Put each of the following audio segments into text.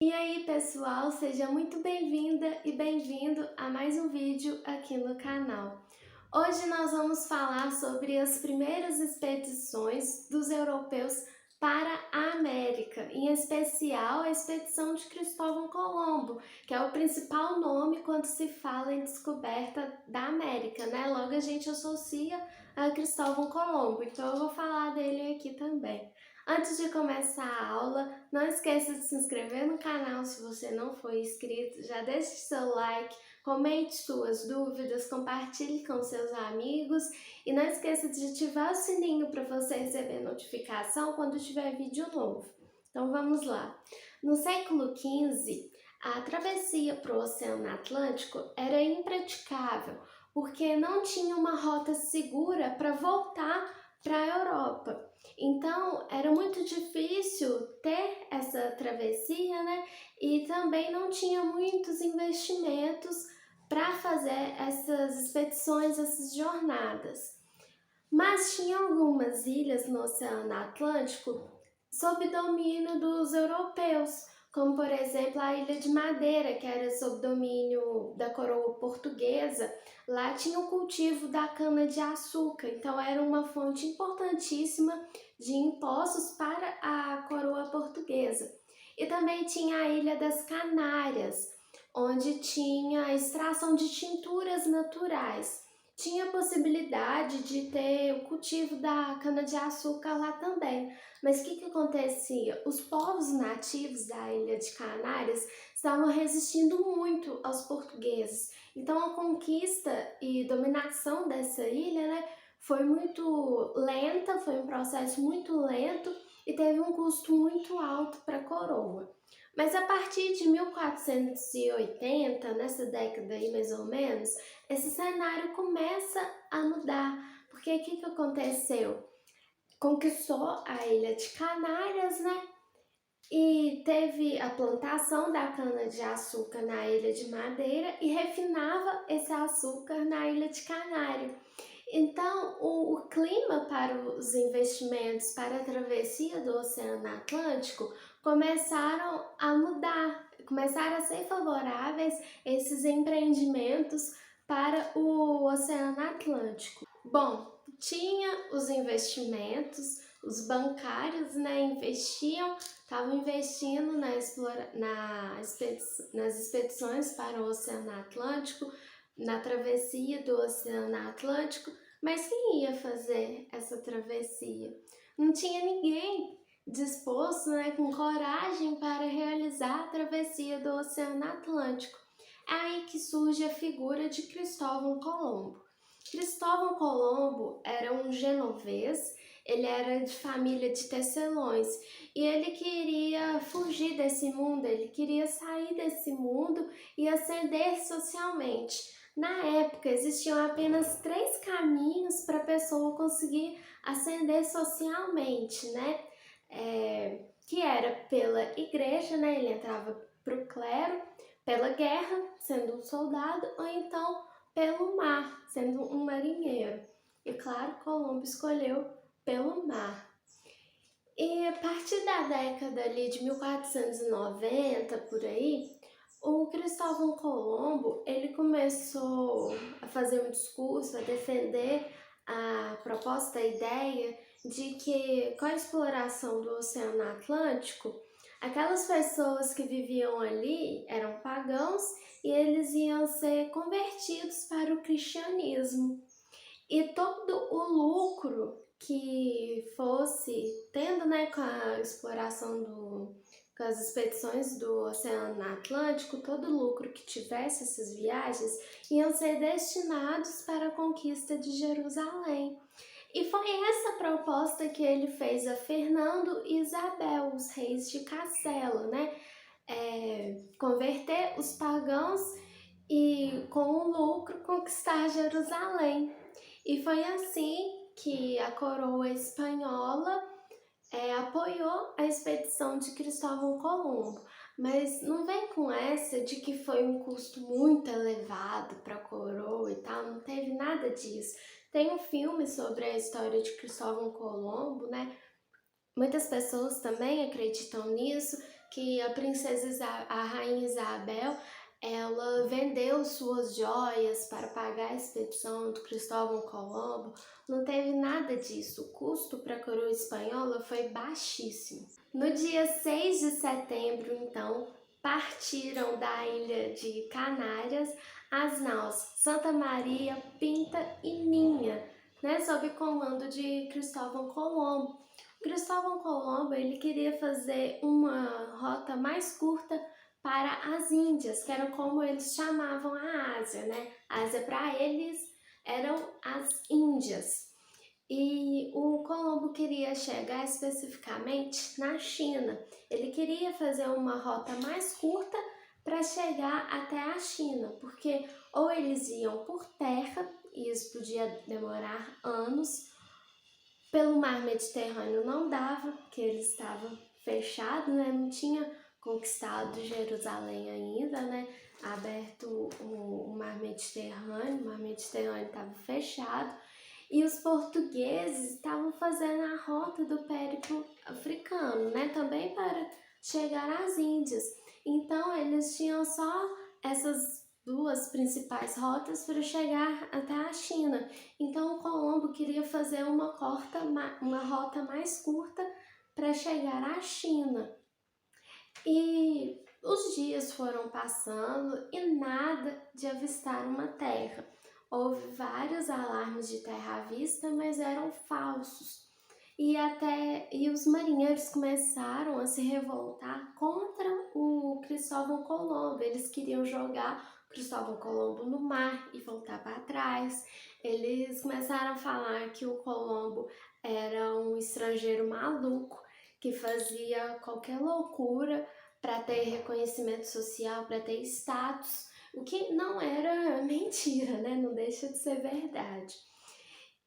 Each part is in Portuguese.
E aí, pessoal, seja muito bem-vinda e bem-vindo a mais um vídeo aqui no canal. Hoje nós vamos falar sobre as primeiras expedições dos europeus para a América, em especial a expedição de Cristóvão Colombo, que é o principal nome quando se fala em descoberta da América, né? Logo a gente associa a Cristóvão Colombo, então eu vou falar dele aqui também. Antes de começar a aula, não esqueça de se inscrever no canal se você não for inscrito, já deixe seu like, comente suas dúvidas, compartilhe com seus amigos e não esqueça de ativar o sininho para você receber notificação quando tiver vídeo novo. Então vamos lá. No século XV, a travessia para o Oceano Atlântico era impraticável, porque não tinha uma rota segura para voltar para a Europa. Então, era muito difícil ter essa travessia, né? E também não tinha muitos investimentos para fazer essas expedições, essas jornadas. Mas tinha algumas ilhas no Oceano Atlântico sob domínio dos europeus, como por exemplo a Ilha de Madeira, que era sob domínio da coroa portuguesa. Lá tinha o cultivo da cana-de-açúcar, então era uma fonte importantíssima de impostos para a coroa portuguesa. E também tinha a Ilha das Canárias, onde tinha a extração de tinturas naturais. Tinha a possibilidade de ter o cultivo da cana-de-açúcar lá também. Mas o que acontecia? Os povos nativos da Ilha de Canárias estavam resistindo muito aos portugueses. Então a conquista e dominação dessa ilha, né, foi muito lenta, foi um processo muito lento e teve um custo muito alto para a coroa. Mas a partir de 1480, nessa década aí mais ou menos, esse cenário começa a mudar, porque o que aconteceu? Conquistou a Ilha de Canárias, né? E teve a plantação da cana-de-açúcar na Ilha de Madeira e refinava esse açúcar na Ilha de Canário. Então, o clima para os investimentos para a travessia do Oceano Atlântico começaram a mudar, começaram a ser favoráveis esses empreendimentos para o Oceano Atlântico. Bom, tinha os investimentos, os bancários, né, estavam investindo nas expedições para o Oceano Atlântico, na travessia do Oceano Atlântico, mas quem ia fazer essa travessia? Não tinha ninguém disposto, né, com coragem para realizar a travessia do Oceano Atlântico. É aí que surge a figura de Cristóvão Colombo. Cristóvão Colombo era um genovês, ele era de família de tecelões e ele queria fugir desse mundo, ele queria sair desse mundo e ascender socialmente. Na época existiam apenas 3 caminhos para a pessoa conseguir ascender socialmente, né? Que era pela igreja, né? Ele entrava para o clero, pela guerra, sendo um soldado, ou então pelo mar, sendo um marinheiro. E claro, Colombo escolheu pelo mar. E a partir da década ali de 1490, por aí, o Cristóvão Colombo, ele começou a fazer um discurso, a defender a proposta, a ideia de que com a exploração do Oceano Atlântico, aquelas pessoas que viviam ali eram pagãos e eles iam ser convertidos para o cristianismo. E todo o lucro que fosse tendo, né, com a exploração com as expedições do Oceano Atlântico, todo o lucro que tivesse essas viagens iam ser destinados para a conquista de Jerusalém. E foi essa proposta que ele fez a Fernando e Isabel, os reis de Castela, né? Converter os pagãos e com o lucro conquistar Jerusalém. E foi assim que a coroa espanhola apoiou a expedição de Cristóvão Colombo, mas não vem com essa de que foi um custo muito elevado para a coroa e tal, não teve nada disso. Tem um filme sobre a história de Cristóvão Colombo, né? Muitas pessoas também acreditam nisso, que a rainha Isabel, ela vendeu suas joias para pagar a expedição do Cristóvão Colombo. Não teve nada disso, o custo para a coroa espanhola foi baixíssimo. No dia 6 de setembro, então, partiram da ilha de Canárias as naus Santa Maria, Pinta e Ninha, né, sob comando de Cristóvão Colombo. Cristóvão Colombo ele queria fazer uma rota mais curta para as Índias, que eram como eles chamavam a Ásia, né? A Ásia para eles eram as Índias. E o Colombo queria chegar especificamente na China. Ele queria fazer uma rota mais curta para chegar até a China, porque ou eles iam por terra, e isso podia demorar anos, pelo mar Mediterrâneo não dava, porque ele estava fechado, né? Não tinha conquistado Jerusalém ainda, né? Aberto o mar Mediterrâneo estava fechado. E os portugueses estavam fazendo a rota do périplo africano, né? Também para chegar às Índias. Então, eles tinham só essas duas principais rotas para chegar até a China. Então, o Colombo queria fazer uma rota mais curta para chegar à China. E os dias foram passando e nada de avistar uma terra. Houve vários alarmes de terra à vista, mas eram falsos. E os marinheiros começaram a se revoltar contra o Cristóvão Colombo. Eles queriam jogar o Cristóvão Colombo no mar e voltar para trás. Eles começaram a falar que o Colombo era um estrangeiro maluco que fazia qualquer loucura para ter reconhecimento social, para ter status, o que não era mentira, né? Não deixa de ser verdade.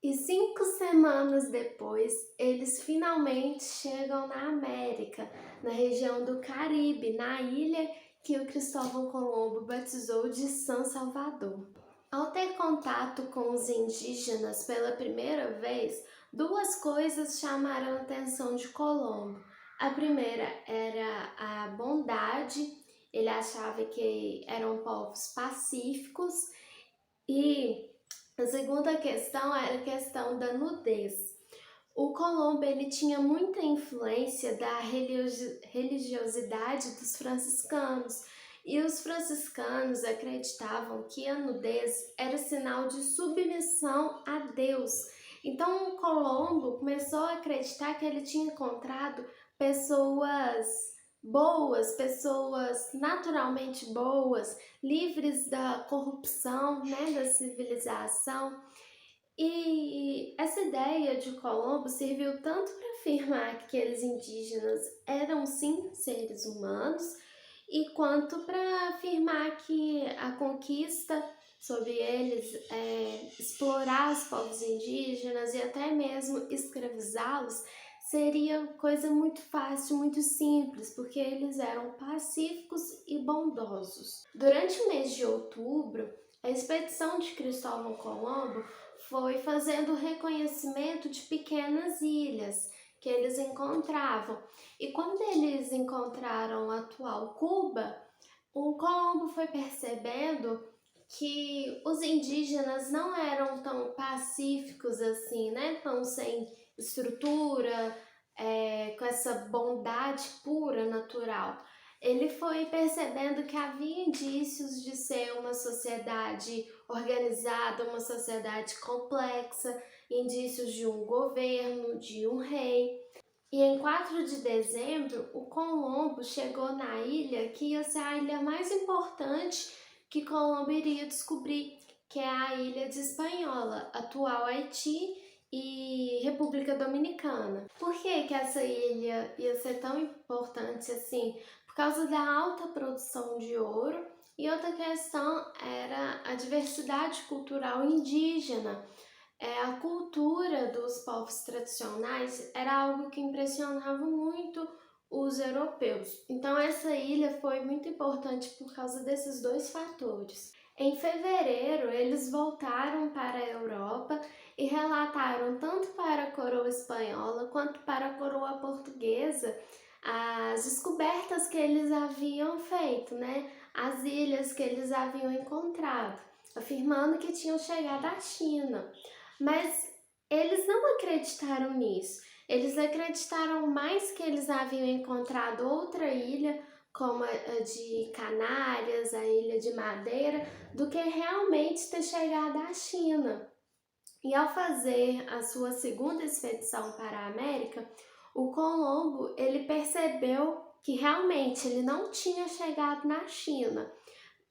E 5 semanas depois, eles finalmente chegam na América, na região do Caribe, na ilha que o Cristóvão Colombo batizou de São Salvador. Ao ter contato com os indígenas pela primeira vez, duas coisas chamaram a atenção de Colombo. A primeira era a bondade, ele achava que eram povos pacíficos, e a segunda questão era a questão da nudez. O Colombo ele tinha muita influência da religiosidade dos franciscanos, e os franciscanos acreditavam que a nudez era sinal de submissão a Deus. Então o Colombo começou a acreditar que ele tinha encontrado pessoas boas, pessoas naturalmente boas, livres da corrupção, né, da civilização. E essa ideia de Colombo serviu tanto para afirmar que aqueles indígenas eram sim seres humanos, e quanto para afirmar que a conquista sobre eles, explorar os povos indígenas e até mesmo escravizá-los, seria coisa muito fácil, muito simples, porque eles eram pacíficos e bondosos. Durante o mês de outubro, a expedição de Cristóvão Colombo foi fazendo o reconhecimento de pequenas ilhas que eles encontravam. E quando eles encontraram a atual Cuba, o Colombo foi percebendo que os indígenas não eram tão pacíficos assim, né? Tão sem estrutura, com essa bondade pura, natural. Ele foi percebendo que havia indícios de ser uma sociedade organizada, uma sociedade complexa, indícios de um governo, de um rei. E em 4 de dezembro, o Colombo chegou na ilha que ia ser a ilha mais importante que Colombo iria descobrir, que é a ilha de Hispaniola, atual Haiti e República Dominicana. Por que essa ilha ia ser tão importante assim? Por causa da alta produção de ouro, e outra questão era a diversidade cultural indígena. A cultura dos povos tradicionais era algo que impressionava muito os europeus. Então essa ilha foi muito importante por causa desses dois fatores. Em fevereiro, eles voltaram para a Europa e relataram tanto para a coroa espanhola quanto para a coroa portuguesa as descobertas que eles haviam feito, né? As ilhas que eles haviam encontrado, afirmando que tinham chegado à China. Mas eles não acreditaram nisso. Eles acreditaram mais que eles haviam encontrado outra ilha, como a de Canárias, a Ilha de Madeira, do que realmente ter chegado à China. E ao fazer a sua segunda expedição para a América, o Colombo ele percebeu que realmente ele não tinha chegado na China,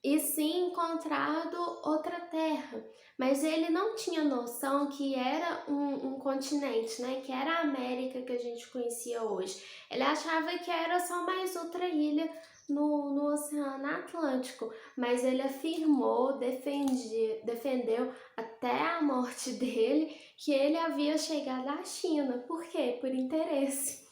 e sim encontrado outra terra. Mas ele não tinha noção que era um continente, né? Que era a América que a gente conhecia hoje. Ele achava que era só mais outra ilha no Oceano Atlântico, mas ele afirmou, defendeu até a morte dele que ele havia chegado à China. Por quê? Por interesse.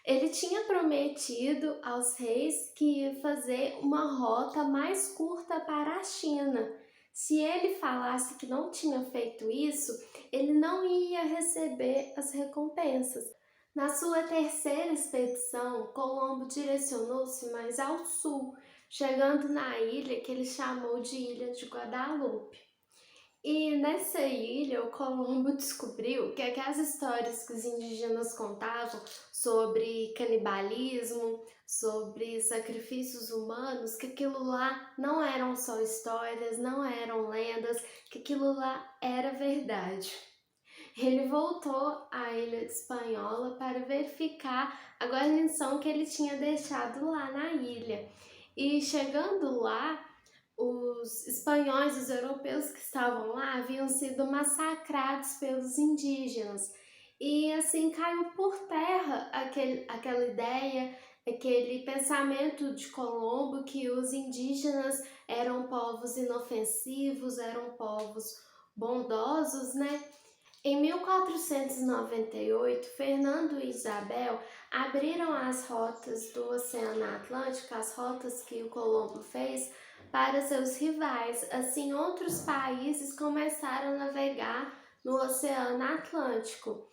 Ele tinha prometido aos reis que ia fazer uma rota mais curta para a China. Se ele falasse que não tinha feito isso, ele não ia receber as recompensas. Na sua terceira expedição, Colombo direcionou-se mais ao sul, chegando na ilha que ele chamou de Ilha de Guadalupe. E nessa ilha, o Colombo descobriu que aquelas histórias que os indígenas contavam sobre canibalismo, sobre sacrifícios humanos, que aquilo lá não eram só histórias, não eram lendas, que aquilo lá era verdade. Ele voltou à ilha de Espanhola para verificar a guarnição que ele tinha deixado lá na ilha. E chegando lá, os espanhóis e os europeus que estavam lá haviam sido massacrados pelos indígenas. E assim caiu por terra aquela ideia, aquele pensamento de Colombo que os indígenas eram povos inofensivos, eram povos bondosos, né? Em 1498, Fernando e Isabel abriram as rotas do Oceano Atlântico, as rotas que o Colombo fez, para seus rivais. Assim, outros países começaram a navegar no Oceano Atlântico.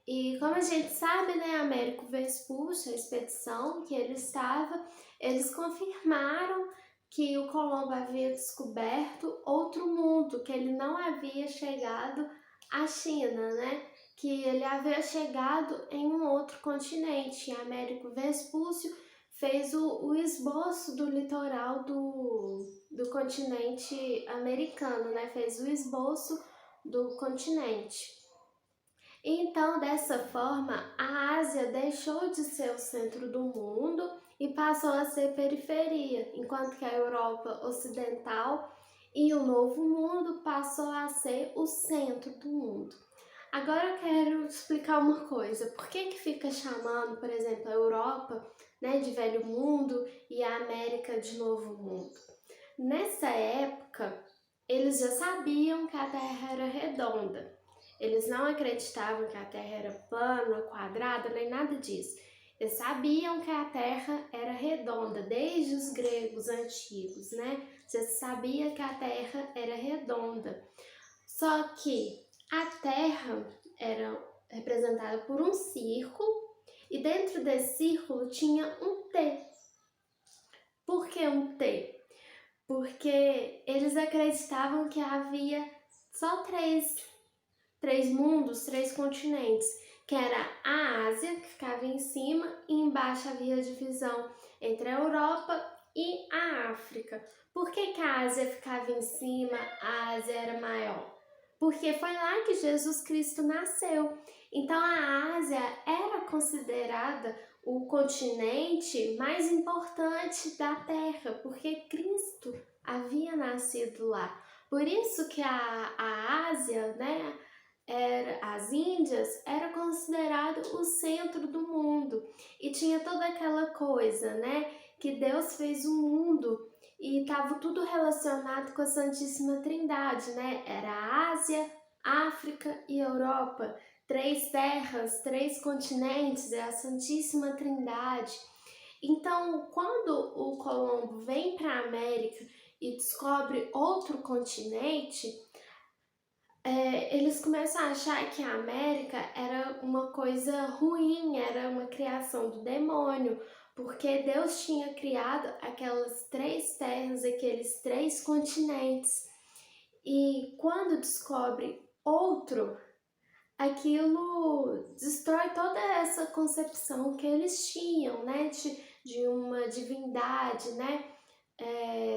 E como a gente sabe, né, Américo Vespucci, a expedição que ele estava, eles confirmaram que o Colombo havia descoberto outro mundo, que ele não havia chegado à China, né? Que ele havia chegado em um outro continente. E Américo Vespucci fez o esboço do litoral do continente americano, né? Fez o esboço do continente. Então, dessa forma, a Ásia deixou de ser o centro do mundo e passou a ser periferia, enquanto que a Europa Ocidental e o Novo Mundo passou a ser o centro do mundo. Agora eu quero explicar uma coisa. Por que fica chamando, por exemplo, a Europa, né, de Velho Mundo e a América de Novo Mundo? Nessa época, eles já sabiam que a Terra era redonda. Eles não acreditavam que a Terra era plana, quadrada, nem nada disso. Eles sabiam que a Terra era redonda, desde os gregos antigos, né? Já sabia que a Terra era redonda. Só que a Terra era representada por um círculo e dentro desse círculo tinha um T. Por que um T? Porque eles acreditavam que havia só três mundos, três continentes, que era a Ásia, que ficava em cima, e embaixo havia a divisão entre a Europa e a África. Por que a Ásia ficava em cima, a Ásia era maior? Porque foi lá que Jesus Cristo nasceu. Então a Ásia era considerada o continente mais importante da Terra, porque Cristo havia nascido lá. Por isso que a Ásia, né, as Índias, era considerado o centro do mundo. E tinha toda aquela coisa, né, que Deus fez o mundo e estava tudo relacionado com a Santíssima Trindade, né? Era a Ásia, África e Europa. Três terras, três continentes, é a Santíssima Trindade. Então, quando o Colombo vem para a América e descobre outro continente, eles começam a achar que a América era uma coisa ruim, era uma criação do demônio, porque Deus tinha criado aquelas três terras, aqueles três continentes. E quando descobre outro, aquilo destrói toda essa concepção que eles tinham, né, de uma divindade, né,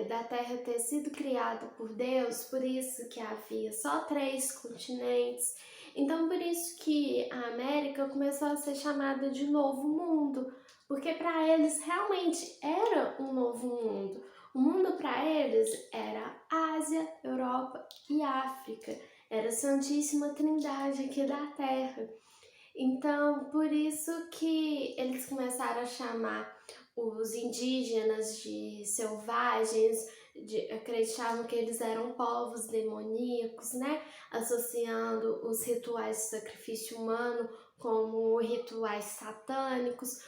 da Terra ter sido criada por Deus, por isso que havia só três continentes. Então, por isso que a América começou a ser chamada de Novo Mundo, porque para eles realmente era um novo mundo. O mundo para eles era Ásia, Europa e África. Era a Santíssima Trindade aqui da Terra. Então, por isso que eles começaram a chamar os indígenas de selvagens, acreditavam que eles eram povos demoníacos, né? Associando os rituais de sacrifício humano como rituais satânicos,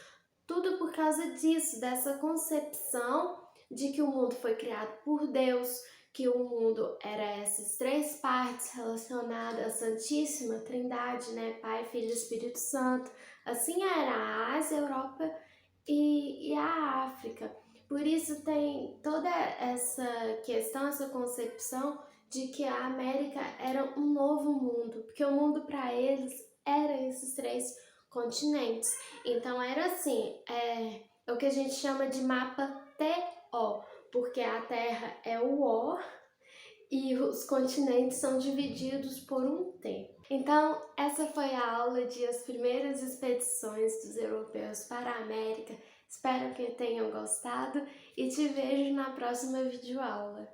tudo por causa disso, dessa concepção de que o mundo foi criado por Deus, que o mundo era essas três partes relacionadas à Santíssima Trindade, né? Pai, Filho e Espírito Santo. Assim era a Ásia, a Europa e a África. Por isso tem toda essa questão, essa concepção de que a América era um novo mundo, porque o mundo para eles era esses três continentes. Então era assim, é o que a gente chama de mapa TO, porque a Terra é o O e os continentes são divididos por um T. Então, essa foi a aula de as primeiras expedições dos europeus para a América. Espero que tenham gostado e te vejo na próxima videoaula.